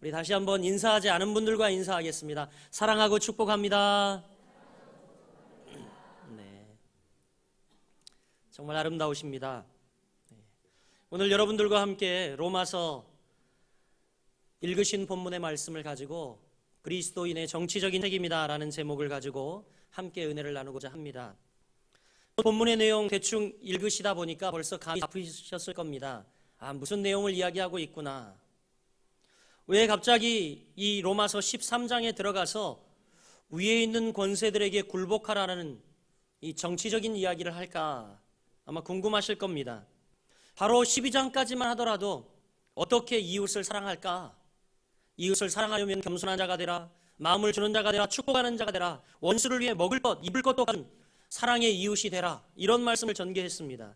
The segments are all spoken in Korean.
우리 다시 한번 인사하지 않은 분들과 인사하겠습니다. 사랑하고 축복합니다. 네, 정말 아름다우십니다. 오늘 여러분들과 함께 로마서 읽으신 본문의 말씀을 가지고 그리스도인의 정치적인 책임이다라는 제목을 가지고 함께 은혜를 나누고자 합니다. 본문의 내용 대충 읽으시다 보니까 벌써 감이 잡히셨을 겁니다. 무슨 내용을 이야기하고 있구나. 왜 갑자기 이 로마서 13장에 들어가서 위에 있는 권세들에게 굴복하라는 이 정치적인 이야기를 할까 아마 궁금하실 겁니다. 바로 12장까지만 하더라도 어떻게 이웃을 사랑할까? 이웃을 사랑하려면 겸손한 자가 되라, 마음을 주는 자가 되라, 축복하는 자가 되라, 원수를 위해 먹을 것, 입을 것도 가진 사랑의 이웃이 되라, 이런 말씀을 전개했습니다.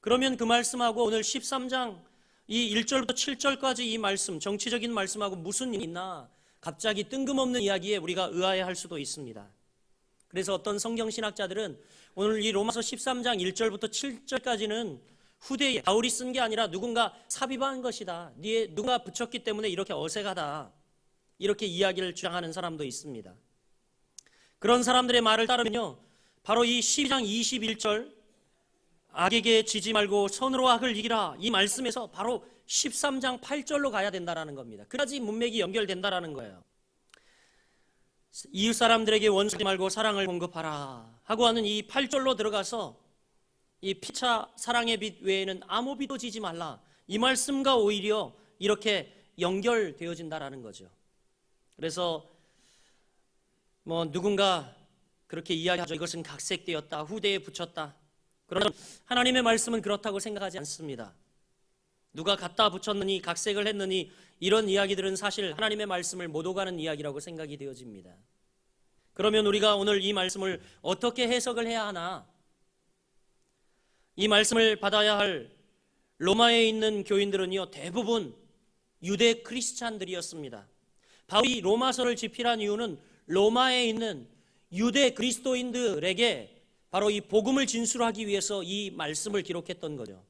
그러면 그 말씀하고 오늘 13장 이 1절부터 7절까지 이 말씀, 정치적인 말씀하고 무슨 일이 있나? 갑자기 뜬금없는 이야기에 우리가 의아해할 수도 있습니다. 그래서 어떤 성경신학자들은 오늘 이 로마서 13장 1절부터 7절까지는 후대에 바울이 쓴 게 아니라 누군가 삽입한 것이다. 누가 붙였기 때문에 이렇게 어색하다. 이렇게 이야기를 주장하는 사람도 있습니다. 그런 사람들의 말을 따르면요, 바로 이 12장 21절 악에게 지지 말고 선으로 악을 이기라, 이 말씀에서 바로 13장 8절로 가야 된다는 겁니다. 그래야지 문맥이 연결된다는 거예요. 이웃 사람들에게 원수하지 말고 사랑을 공급하라 하고 하는 이 8절로 들어가서 이 피차 사랑의 빛 외에는 아무 빛도 지지 말라, 이 말씀과 오히려 이렇게 연결되어진다라는 거죠. 그래서 누군가 그렇게 이야기하죠. 이것은 각색되었다, 후대에 붙였다. 그러나 하나님의 말씀은 그렇다고 생각하지 않습니다. 누가 갖다 붙였느니 각색을 했느니 이런 이야기들은 사실 하나님의 말씀을 못 오가는 이야기라고 생각이 되어집니다. 그러면 우리가 오늘 이 말씀을 어떻게 해석을 해야 하나? 이 말씀을 받아야 할 로마에 있는 교인들은요, 대부분 유대 크리스찬들이었습니다. 바울이 로마서를 집필한 이유는 로마에 있는 유대 그리스도인들에게 바로 이 복음을 진술하기 위해서 이 말씀을 기록했던 거죠.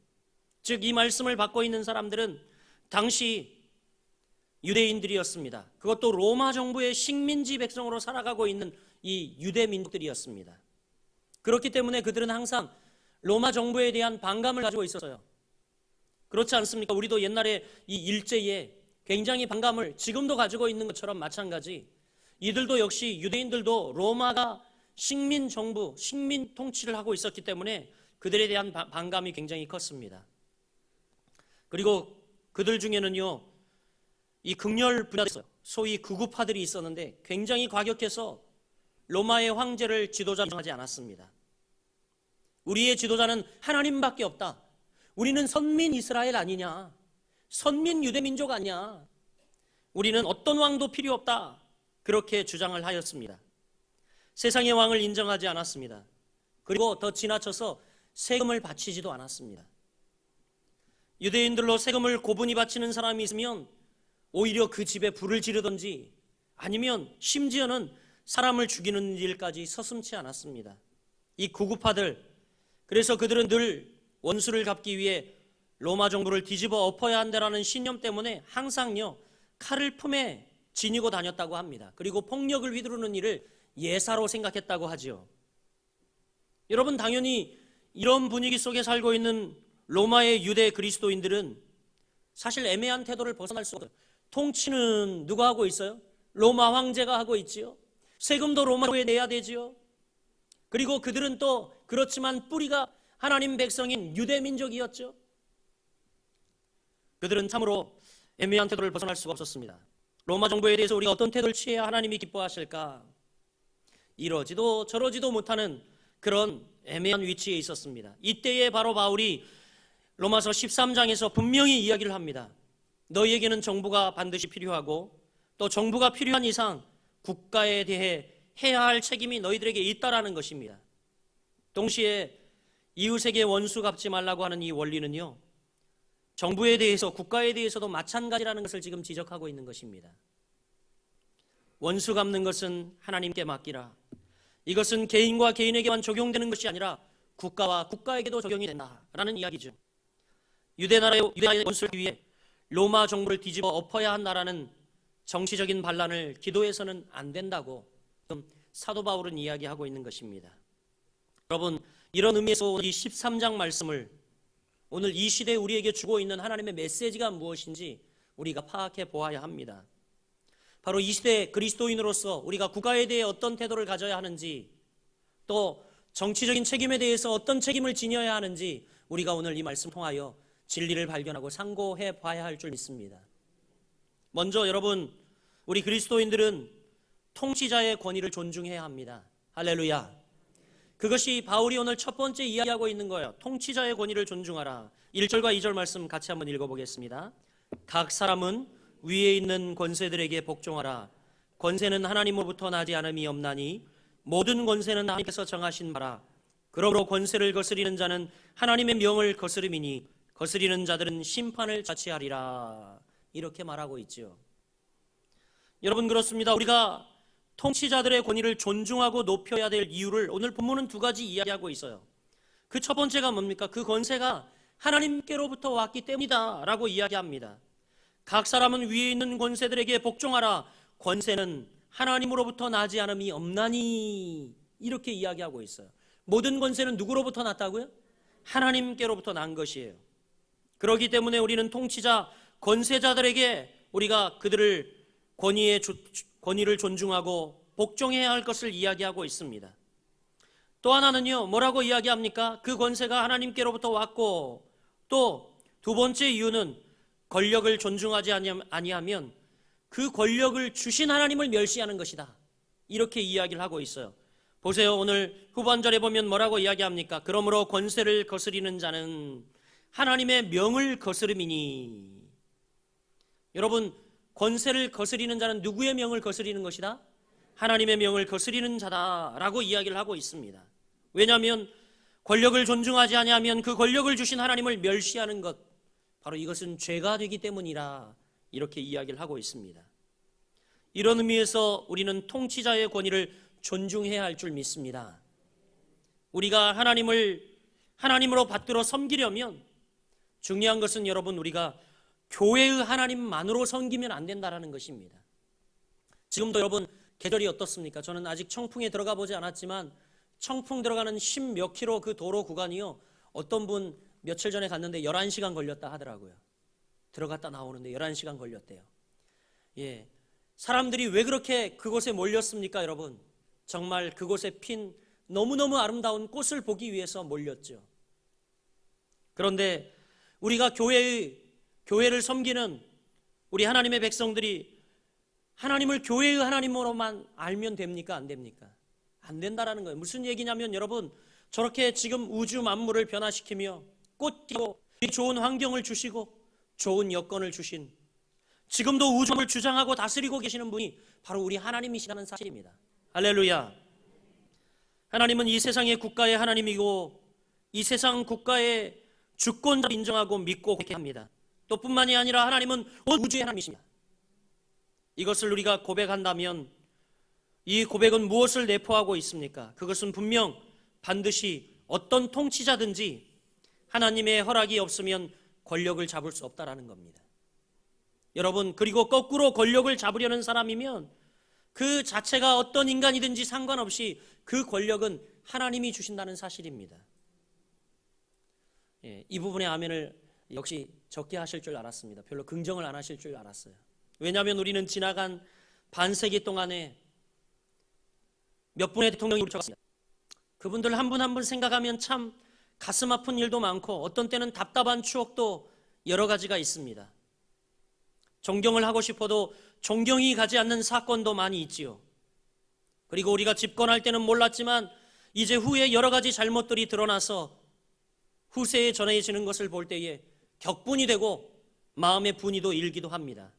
즉, 이 말씀을 받고 있는 사람들은 당시 유대인들이었습니다. 그것도 로마 정부의 식민지 백성으로 살아가고 있는 이 유대 민족들이었습니다. 그렇기 때문에 그들은 항상 로마 정부에 대한 반감을 가지고 있었어요. 그렇지 않습니까? 우리도 옛날에 이 일제에 굉장히 반감을 지금도 가지고 있는 것처럼 마찬가지, 이들도 역시 유대인들도 로마가 식민 정부, 식민 통치를 하고 있었기 때문에 그들에 대한 반감이 굉장히 컸습니다. 그리고 그들 중에는요, 이 극렬 분야였어요. 소위 극우파들이 있었는데 굉장히 과격해서 로마의 황제를 지도자로 인정하지 않았습니다. 우리의 지도자는 하나님밖에 없다. 우리는 선민 이스라엘 아니냐? 선민 유대민족 아니냐? 우리는 어떤 왕도 필요 없다. 그렇게 주장을 하였습니다. 세상의 왕을 인정하지 않았습니다. 그리고 더 지나쳐서 세금을 바치지도 않았습니다. 유대인들로 세금을 고분히 바치는 사람이 있으면 오히려 그 집에 불을 지르든지 아니면 심지어는 사람을 죽이는 일까지 서슴지 않았습니다. 이 구구파들, 그래서 그들은 늘 원수를 갚기 위해 로마 정부를 뒤집어 엎어야 한다라는 신념 때문에 항상요, 칼을 품에 지니고 다녔다고 합니다. 그리고 폭력을 휘두르는 일을 예사로 생각했다고 하지요. 여러분, 당연히 이런 분위기 속에 살고 있는 로마의 유대 그리스도인들은 사실 애매한 태도를 벗어날 수 없어요. 통치는 누가 하고 있어요? 로마 황제가 하고 있지요. 세금도 로마에 내야 되지요. 그리고 그들은 또 그렇지만 뿌리가 하나님 백성인 유대 민족이었죠. 그들은 참으로 애매한 태도를 벗어날 수가 없었습니다. 로마 정부에 대해서 우리가 어떤 태도를 취해야 하나님이 기뻐하실까? 이러지도 저러지도 못하는 그런 애매한 위치에 있었습니다. 이때에 바로 바울이 로마서 13장에서 분명히 이야기를 합니다. 너희에게는 정부가 반드시 필요하고 또 정부가 필요한 이상 국가에 대해 해야 할 책임이 너희들에게 있다라는 것입니다. 동시에 이웃에게 원수 갚지 말라고 하는 이 원리는요, 정부에 대해서 국가에 대해서도 마찬가지라는 것을 지금 지적하고 있는 것입니다. 원수 갚는 것은 하나님께 맡기라. 이것은 개인과 개인에게만 적용되는 것이 아니라 국가와 국가에게도 적용이 된다라는 이야기죠. 유대나라의 원수를 위해 로마 정부를 뒤집어 엎어야 한다라는 정치적인 반란을 기도해서는 안 된다고 지금 사도 바울은 이야기하고 있는 것입니다. 여러분, 이런 의미에서 오늘 이 13장 말씀을 오늘 이 시대에 우리에게 주고 있는 하나님의 메시지가 무엇인지 우리가 파악해 보아야 합니다. 바로 이 시대 그리스도인으로서 우리가 국가에 대해 어떤 태도를 가져야 하는지, 또 정치적인 책임에 대해서 어떤 책임을 지녀야 하는지 우리가 오늘 이 말씀 통하여 진리를 발견하고 상고해 봐야 할 줄 믿습니다. 먼저 여러분, 우리 그리스도인들은 통치자의 권위를 존중해야 합니다. 할렐루야. 그것이 바울이 오늘 첫 번째 이야기하고 있는 거예요. 통치자의 권위를 존중하라. 1절과 2절 말씀 같이 한번 읽어보겠습니다. 각 사람은 위에 있는 권세들에게 복종하라. 권세는 하나님으로부터 나지 않음이 없나니 모든 권세는 하나님께서 정하신 바라. 그러므로 권세를 거스리는 자는 하나님의 명을 거스름이니 거스리는 자들은 심판을 자취하리라. 이렇게 말하고 있죠. 여러분, 그렇습니다. 우리가 통치자들의 권위를 존중하고 높여야 될 이유를 오늘 본문은 두 가지 이야기하고 있어요. 그 첫 번째가 뭡니까? 그 권세가 하나님께로부터 왔기 때문이다 라고 이야기합니다. 각 사람은 위에 있는 권세들에게 복종하라. 권세는 하나님으로부터 나지 않음이 없나니, 이렇게 이야기하고 있어요. 모든 권세는 누구로부터 났다고요? 하나님께로부터 난 것이에요. 그렇기 때문에 우리는 통치자, 권세자들에게 우리가 그들을 권위를 존중하고 복종해야 할 것을 이야기하고 있습니다. 또 하나는요, 뭐라고 이야기합니까? 그 권세가 하나님께로부터 왔고, 또 두 번째 이유는 권력을 존중하지 아니하면 그 권력을 주신 하나님을 멸시하는 것이다. 이렇게 이야기를 하고 있어요. 보세요. 오늘 후반절에 보면 뭐라고 이야기합니까? 그러므로 권세를 거스리는 자는 하나님의 명을 거스름이니. 여러분, 권세를 거스리는 자는 누구의 명을 거스리는 것이다? 하나님의 명을 거스리는 자다라고 이야기를 하고 있습니다. 왜냐하면 권력을 존중하지 아니하면 그 권력을 주신 하나님을 멸시하는 것, 바로 이것은 죄가 되기 때문이라, 이렇게 이야기를 하고 있습니다. 이런 의미에서 우리는 통치자의 권위를 존중해야 할 줄 믿습니다. 우리가 하나님으로 받들어 섬기려면 중요한 것은 여러분, 우리가 교회의 하나님만으로 섬기면 안 된다는 것입니다. 지금도 여러분 계절이 어떻습니까? 저는 아직 청풍에 들어가 보지 않았지만 청풍 들어가는 10몇 킬로 그 도로 구간이요, 어떤 분 며칠 전에 갔는데 11시간 걸렸다 하더라고요. 들어갔다 나오는데 11시간 걸렸대요. 예, 사람들이 왜 그렇게 그곳에 몰렸습니까, 여러분? 정말 그곳에 핀 너무너무 아름다운 꽃을 보기 위해서 몰렸죠. 그런데 우리가 교회를 섬기는 우리 하나님의 백성들이 하나님을 교회의 하나님으로만 알면 됩니까? 안 됩니까? 안 된다라는 거예요. 무슨 얘기냐면 여러분, 저렇게 지금 우주 만물을 변화시키며 꽃피고 좋은 환경을 주시고 좋은 여건을 주신, 지금도 우주를 주장하고 다스리고 계시는 분이 바로 우리 하나님이시라는 사실입니다. 할렐루야. 하나님은 이 세상의 국가의 하나님이고 이 세상 국가의 주권자를 인정하고 믿고 고백합니다. 또 뿐만이 아니라 하나님은 온 우주의 하나님이십니다. 이것을 우리가 고백한다면 이 고백은 무엇을 내포하고 있습니까? 그것은 분명 반드시 어떤 통치자든지 하나님의 허락이 없으면 권력을 잡을 수 없다라는 겁니다. 여러분, 그리고 거꾸로 권력을 잡으려는 사람이면 그 자체가 어떤 인간이든지 상관없이 그 권력은 하나님이 주신다는 사실입니다. 예, 이 부분의 아멘을 역시 적게 하실 줄 알았습니다. 별로 긍정을 안 하실 줄 알았어요. 왜냐하면 우리는 지나간 반세기 동안에 몇 분의 대통령이 우리쳤습니다. 그분들 한 분 한 분 생각하면 참 가슴 아픈 일도 많고 어떤 때는 답답한 추억도 여러 가지가 있습니다. 존경을 하고 싶어도 존경이 가지 않는 사건도 많이 있지요. 그리고 우리가 집권할 때는 몰랐지만 이제 후에 여러 가지 잘못들이 드러나서 후세에 전해지는 것을 볼 때에 격분이 되고 마음의 분이도 일기도 합니다.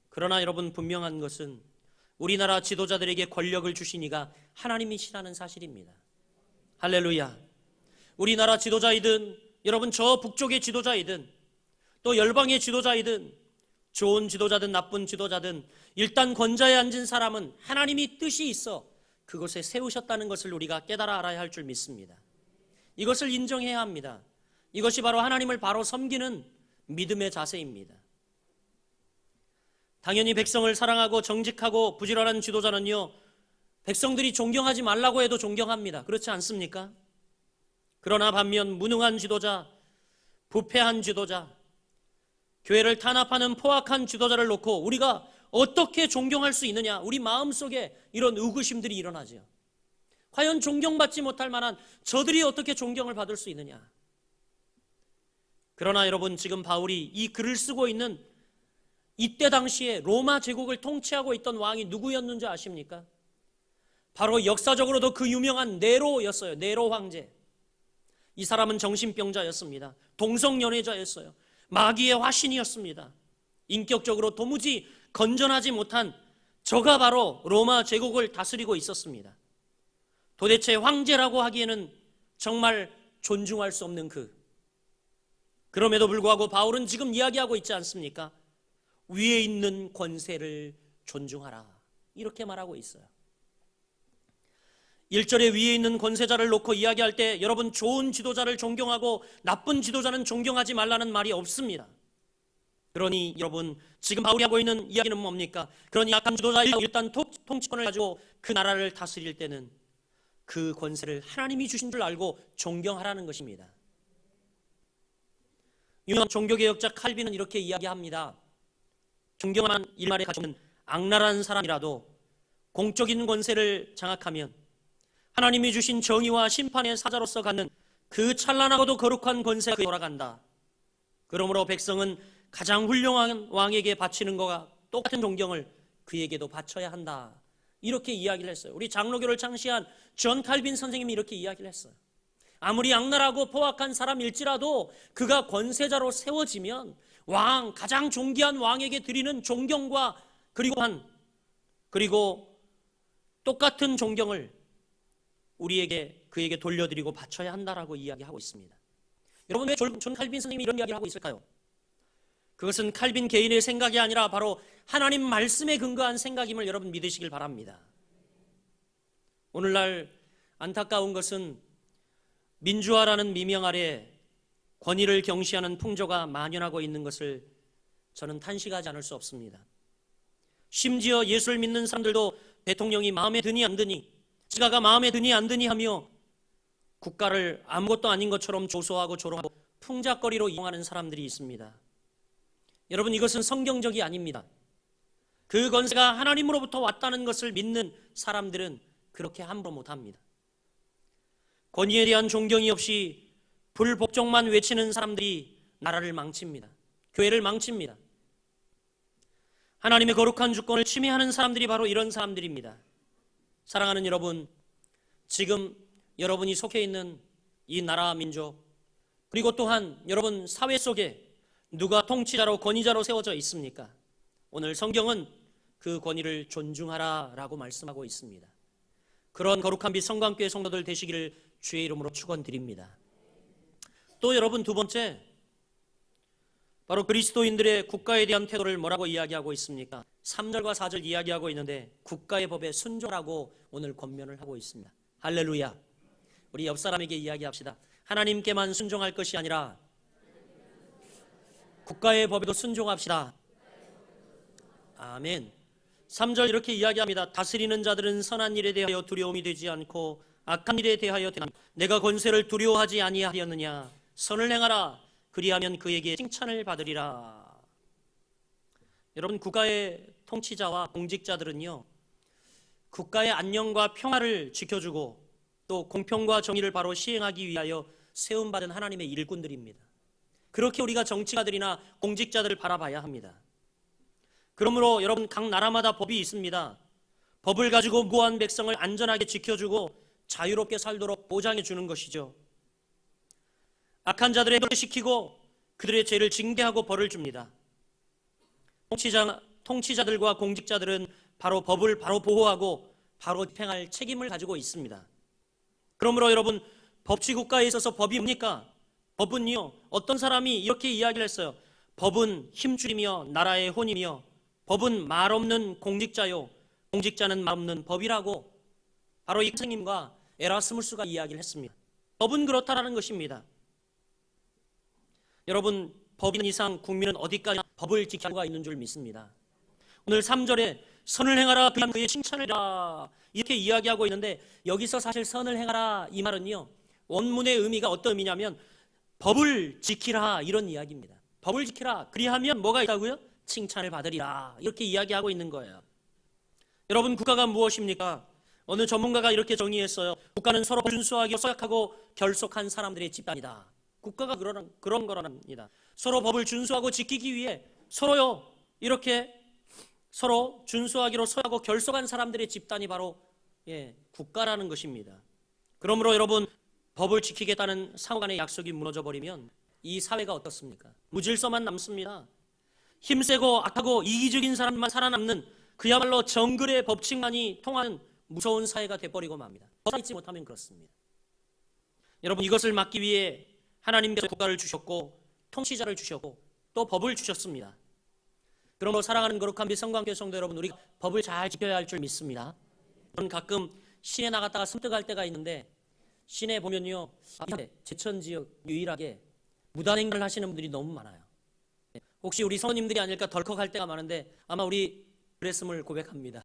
그러나 여러분, 분명한 것은 우리나라 지도자들에게 권력을 주신 이가 하나님이시라는 사실입니다. 할렐루야. 우리나라 지도자이든 여러분 저 북쪽의 지도자이든 또 열방의 지도자이든 좋은 지도자든 나쁜 지도자든 일단 권좌에 앉은 사람은 하나님이 뜻이 있어 그곳에 세우셨다는 것을 우리가 깨달아 알아야 할 줄 믿습니다. 이것을 인정해야 합니다. 이것이 바로 하나님을 바로 섬기는 믿음의 자세입니다. 당연히 백성을 사랑하고 정직하고 부지런한 지도자는요, 백성들이 존경하지 말라고 해도 존경합니다. 그렇지 않습니까? 그러나 반면 무능한 지도자, 부패한 지도자, 교회를 탄압하는 포악한 지도자를 놓고 우리가 어떻게 존경할 수 있느냐? 우리 마음속에 이런 의구심들이 일어나죠. 과연 존경받지 못할 만한 저들이 어떻게 존경을 받을 수 있느냐? 그러나 여러분, 지금 바울이 이 글을 쓰고 있는 이때 당시에 로마 제국을 통치하고 있던 왕이 누구였는지 아십니까? 바로 역사적으로도 그 유명한 네로였어요. 네로 황제. 이 사람은 정신병자였습니다. 동성연애자였어요. 마귀의 화신이었습니다. 인격적으로 도무지 건전하지 못한 저가 바로 로마 제국을 다스리고 있었습니다. 도대체 황제라고 하기에는 정말 존중할 수 없는 그럼에도 불구하고 바울은 지금 이야기하고 있지 않습니까? 위에 있는 권세를 존중하라, 이렇게 말하고 있어요. 1절에 위에 있는 권세자를 놓고 이야기할 때 여러분, 좋은 지도자를 존경하고 나쁜 지도자는 존경하지 말라는 말이 없습니다. 그러니 여러분, 지금 바울이 하고 있는 이야기는 뭡니까? 그러니 약한 지도자 일단 통치권을 가지고 그 나라를 다스릴 때는 그 권세를 하나님이 주신 줄 알고 존경하라는 것입니다. 유명한 종교개혁자 칼빈은 이렇게 이야기합니다. 존경한 일말에 가지고 있는 악랄한 사람이라도 공적인 권세를 장악하면 하나님이 주신 정의와 심판의 사자로서 갖는 그 찬란하고도 거룩한 권세가 그에게 돌아간다. 그러므로 백성은 가장 훌륭한 왕에게 바치는 것과 똑같은 존경을 그에게도 바쳐야 한다. 이렇게 이야기를 했어요. 우리 장로교를 창시한 존 칼빈 선생님이 이렇게 이야기를 했어요. 아무리 악랄하고 포악한 사람일지라도 그가 권세자로 세워지면 가장 존귀한 왕에게 드리는 존경과 그리고 똑같은 존경을 그에게 돌려드리고 바쳐야 한다라고 이야기하고 있습니다. 여러분, 왜 존 칼빈 선생님이 이런 이야기를 하고 있을까요? 그것은 칼빈 개인의 생각이 아니라 바로 하나님 말씀에 근거한 생각임을 여러분 믿으시길 바랍니다. 오늘날 안타까운 것은 민주화라는 미명 아래 권위를 경시하는 풍조가 만연하고 있는 것을 저는 탄식하지 않을 수 없습니다. 심지어 예수를 믿는 사람들도 대통령이 마음에 드니 안 드니, 지가가 마음에 드니 안 드니 하며 국가를 아무것도 아닌 것처럼 조소하고 조롱하고 풍작거리로 이용하는 사람들이 있습니다. 여러분, 이것은 성경적이 아닙니다. 그 권세가 하나님으로부터 왔다는 것을 믿는 사람들은 그렇게 함부로 못합니다. 권위에 대한 존경이 없이 불복종만 외치는 사람들이 나라를 망칩니다. 교회를 망칩니다. 하나님의 거룩한 주권을 침해하는 사람들이 바로 이런 사람들입니다. 사랑하는 여러분, 지금 여러분이 속해 있는 이 나라 민족, 그리고 또한 여러분 사회 속에 누가 통치자로 권위자로 세워져 있습니까? 오늘 성경은 그 권위를 존중하라라고 말씀하고 있습니다. 그런 거룩한 빛 성광교회 성도들 되시기를 주의 이름으로 축원드립니다. 또 여러분, 두 번째, 바로 그리스도인들의 국가에 대한 태도를 뭐라고 이야기하고 있습니까? 3절과 4절 이야기하고 있는데 국가의 법에 순종하라고 오늘 권면을 하고 있습니다. 할렐루야. 우리 옆 사람에게 이야기합시다. 하나님께만 순종할 것이 아니라 국가의 법에도 순종합시다. 아멘. 3절 이렇게 이야기합니다. 다스리는 자들은 선한 일에 대하여 두려움이 되지 않고 악한 일에 대하여 내가 권세를 두려워하지 아니하였느냐. 선을 행하라. 그리하면 그에게 칭찬을 받으리라. 여러분, 국가의 통치자와 공직자들은요, 국가의 안녕과 평화를 지켜주고 또 공평과 정의를 바로 시행하기 위하여 세움받은 하나님의 일꾼들입니다. 그렇게 우리가 정치가들이나 공직자들을 바라봐야 합니다. 그러므로 여러분, 각 나라마다 법이 있습니다. 법을 가지고 무고한 백성을 안전하게 지켜주고 자유롭게 살도록 보장해 주는 것이죠. 악한 자들의 해를 시키고 그들의 죄를 징계하고 벌을 줍니다. 통치자들과 공직자들은 바로 법을 바로 보호하고 바로 집행할 책임을 가지고 있습니다. 그러므로 여러분, 법치국가에 있어서 법이 뭡니까? 법은요, 어떤 사람이 이렇게 이야기를 했어요. 법은 힘줄이며 나라의 혼이며 법은 말 없는 공직자요, 공직자는 말 없는 법이라고 바로 이 선생님과 에라스무스가 이야기를 했습니다. 법은 그렇다라는 것입니다. 여러분, 법인 이상 국민은 어디까지 법을 지키고 있는 줄 믿습니다. 오늘 3절에 선을 행하라 그리하면 그의 칭찬이라 이렇게 이야기하고 있는데, 여기서 사실 선을 행하라 이 말은요, 원문의 의미가 어떤 의미냐면 법을 지키라 이런 이야기입니다. 법을 지키라 그리하면 뭐가 있다고요? 칭찬을 받으리라 이렇게 이야기하고 있는 거예요. 여러분, 국가가 무엇입니까? 어느 전문가가 이렇게 정의했어요. 국가는 서로 준수하게 서약하고 결속한 사람들의 집단이다. 국가가 그런 거랍니다. 서로 법을 준수하고 지키기 위해 서로요 이렇게 서로 준수하기로 서약하고 결속한 사람들의 집단이 바로 국가라는 것입니다. 그러므로 여러분, 법을 지키겠다는 상호 간의 약속이 무너져 버리면 이 사회가 어떻습니까? 무질서만 남습니다. 힘세고 악하고 이기적인 사람만 살아남는 그야말로 정글의 법칙만이 통하는 무서운 사회가 돼버리고 맙니다. 벗어나지 못하면 그렇습니다. 여러분, 이것을 막기 위해 하나님께서 국가를 주셨고 통치자를 주셨고 또 법을 주셨습니다. 그러므로 사랑하는 거룩한 빛성광교회 성도 여러분, 우리가 법을 잘 지켜야 할 줄 믿습니다. 저는 가끔 시내 나갔다가 섬뜩할 때가 있는데, 시내 보면요, 제천 지역 유일하게 무단횡단을 하시는 분들이 너무 많아요. 혹시 우리 성도님들이 아닐까 덜컥할 때가 많은데 아마 우리 그랬음을 고백합니다.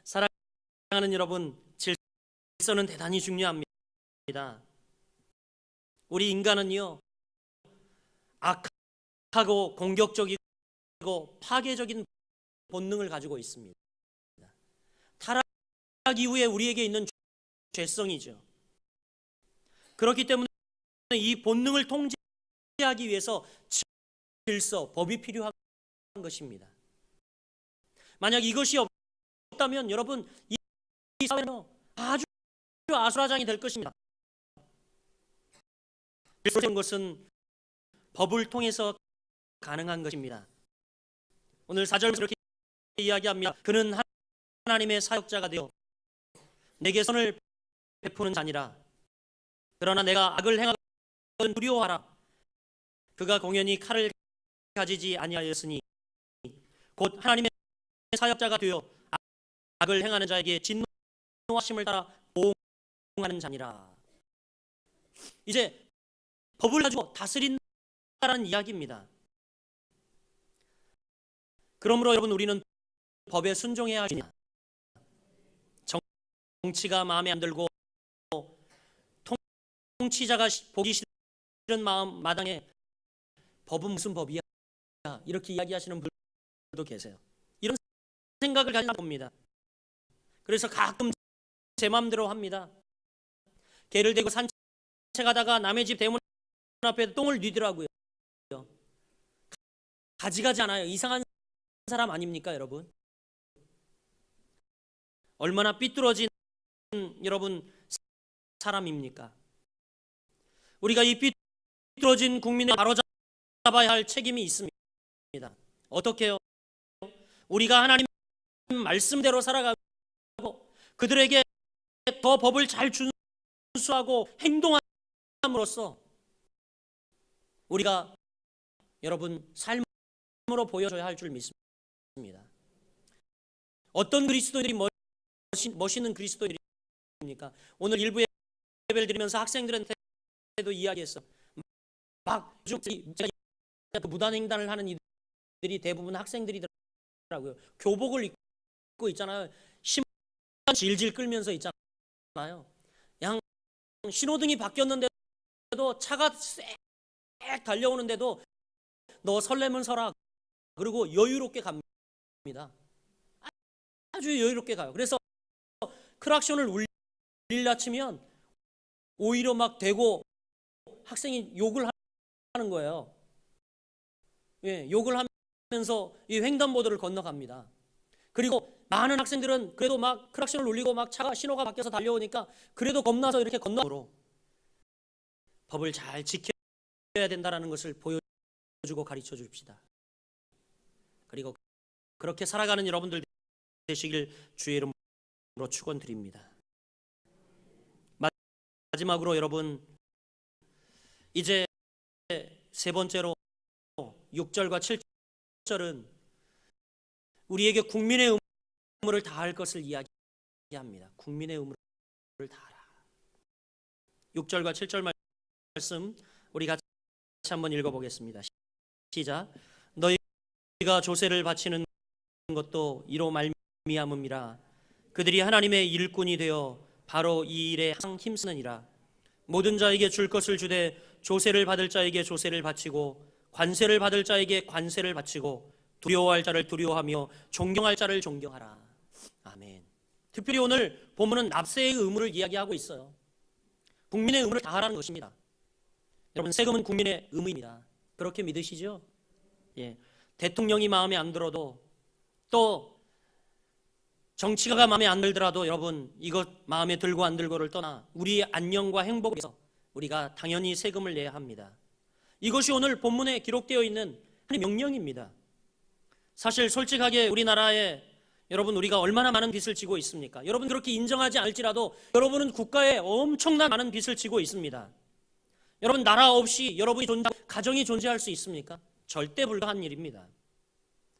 사랑하는 여러분, 질서는 대단히 중요합니다. 우리 인간은요, 악하고 공격적이고 파괴적인 본능을 가지고 있습니다. 타락 이후에 우리에게 있는 죄성이죠. 그렇기 때문에 이 본능을 통제하기 위해서 질서, 법이 필요한 것입니다. 만약 이것이 없다면 여러분, 이 사회는 아주 아수라장이 될 것입니다. 질서인 것은 법을 통해서 가능한 것입니다. 오늘 4절에서 이렇게 이야기합니다. 그는 하나님의 사역자가 되어 내게 선을 베푸는 자니라. 그러나 내가 악을 행하거든 두려워하라. 그가 공연히 칼을 가지지 아니하였으니 곧 하나님의 사역자가 되어 악을 행하는 자에게 진노하심을 따라 보응하는 자니라. 이제 법을 가지고 다스린다는 이야기입니다. 그러므로 여러분, 우리는 법에 순종해야 합니다. 정치가 마음에 안 들고 통치자가 보기 싫은 마당에 법은 무슨 법이야 이렇게 이야기하시는 분들도 계세요. 이런 생각을 가지고 봅니다. 그래서 가끔 제 마음대로 합니다. 개를 대고 산책하다가 남의 집 대문 앞에 똥을 뉘더라고요. 가지가지 않아요. 이상한 사람 아닙니까, 여러분? 얼마나 삐뚤어진 여러분 사람입니까? 우리가 이 삐뚤어진 국민을 바로잡아야 할 책임이 있습니다. 어떻게 해요? 우리가 하나님 말씀대로 살아가고 그들에게 더 법을 잘 준수하고 행동함으로써 우리가 여러분 삶으로 보여줘야 할 줄 믿습니다. 어떤 그리스도인들이 멋있는 그리스도인입니까? 오늘 일부 예배를 드리면서 학생들한테도 이야기했어. 막 제가 무단횡단을 하는 이들이 대부분 학생들이더라고요. 교복을 입고 있잖아요. 신발 질질 끌면서 있잖아요. 양 신호등이 바뀌었는데도 차가 쎄 달려오는데도 너 설레면 서라. 그리고 여유롭게 갑니다. 아주 여유롭게 가요. 그래서 크락션을 울리려 치면 오히려 막 대고 학생이 욕을 하는 거예요. 욕을 하면서 이 횡단보도를 건너갑니다. 그리고 많은 학생들은 그래도 막 크락션을 울리고 막 차가 신호가 바뀌어서 달려오니까 그래도 겁나서 이렇게 건너로 법을 잘 지켜야 된다는 것을 보여주고 가르쳐 줍시다. 그리고 그렇게 살아가는 여러분들 되시길 주의 이름으로 축원드립니다. 마지막으로 여러분, 이제 세 번째로 6절과 7절은 우리에게 국민의 의무를 다할 것을 이야기합니다. 국민의 의무를 다하라. 6절과 7절 말씀 우리 같이 한번 읽어보겠습니다. 시작. 너희 우리가 조세를 바치는 것도 이로 말미암음이라. 그들이 하나님의 일꾼이 되어 바로 이 일에 항상 힘쓰느니라. 모든 자에게 줄 것을 주되 조세를 받을 자에게 조세를 바치고 관세를 받을 자에게 관세를 바치고 두려워할 자를 두려워하며 존경할 자를 존경하라. 아멘. 특별히 오늘 본문은 납세의 의무를 이야기하고 있어요. 국민의 의무를 다하라는 것입니다. 여러분, 세금은 국민의 의무입니다. 그렇게 믿으시죠? 예. 대통령이 마음에 안 들어도, 또 정치가가 마음에 안 들더라도 여러분, 이것 마음에 들고 안 들고를 떠나 우리의 안녕과 행복을 위해서 우리가 당연히 세금을 내야 합니다. 이것이 오늘 본문에 기록되어 있는 하나님의 명령입니다. 사실 솔직하게 우리나라에 여러분, 우리가 얼마나 많은 빚을 지고 있습니까? 여러분, 그렇게 인정하지 않을지라도 여러분은 국가에 엄청난 많은 빚을 지고 있습니다. 여러분, 나라 없이 여러분이 가정이 존재할 수 있습니까? 절대 불가한 일입니다.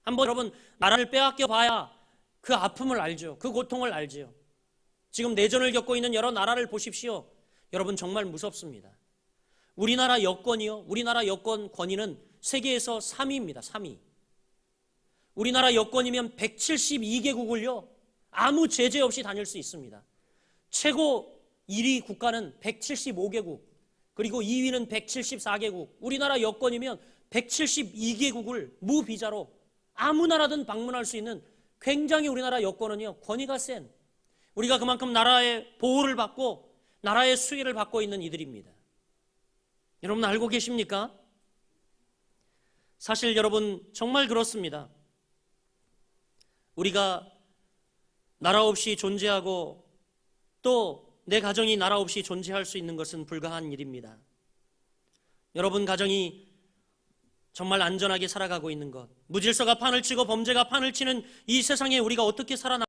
한번 여러분, 나라를 빼앗겨 봐야 그 아픔을 알죠. 그 고통을 알죠. 지금 내전을 겪고 있는 여러 나라를 보십시오. 여러분, 정말 무섭습니다. 우리나라 여권이요, 우리나라 여권 권위는 세계에서 3위입니다. 3위. 우리나라 여권이면 172개국을요 아무 제재 없이 다닐 수 있습니다. 최고 1위 국가는 175개국, 그리고 2위는 174개국. 우리나라 여권이면 172개국을 무비자로 아무 나라든 방문할 수 있는 굉장히 우리나라 여권은요 권위가 센, 우리가 그만큼 나라의 보호를 받고 나라의 수혜를 받고 있는 이들입니다. 여러분, 알고 계십니까? 사실 여러분, 정말 그렇습니다. 우리가 나라 없이 존재하고 또 내 가정이 나라 없이 존재할 수 있는 것은 불가한 일입니다. 여러분 가정이 정말 안전하게 살아가고 있는 것, 무질서가 판을 치고 범죄가 판을 치는 이 세상에 우리가 어떻게 살아남을까